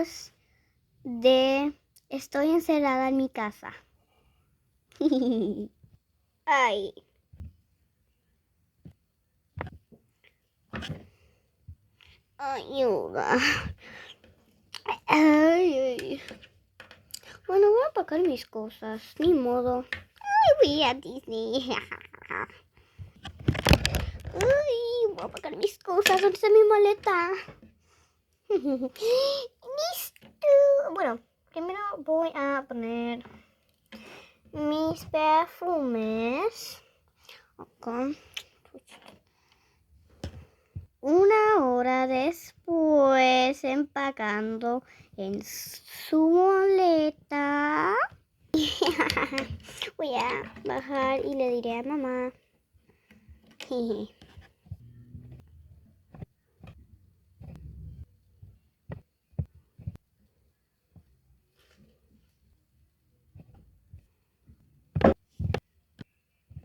minutos de estoy encerrada en mi casa. Ay. Ayuda. Ay. Bueno, voy a empacar mis cosas. Ni modo. Ay, voy a Disney. Ay, voy a empacar mis cosas. ¿Dónde está mi maleta? Listo. Bueno, primero voy a poner mis perfumes. Okay. 1 hora después, empacando en su maleta. Voy a bajar y le diré a mamá.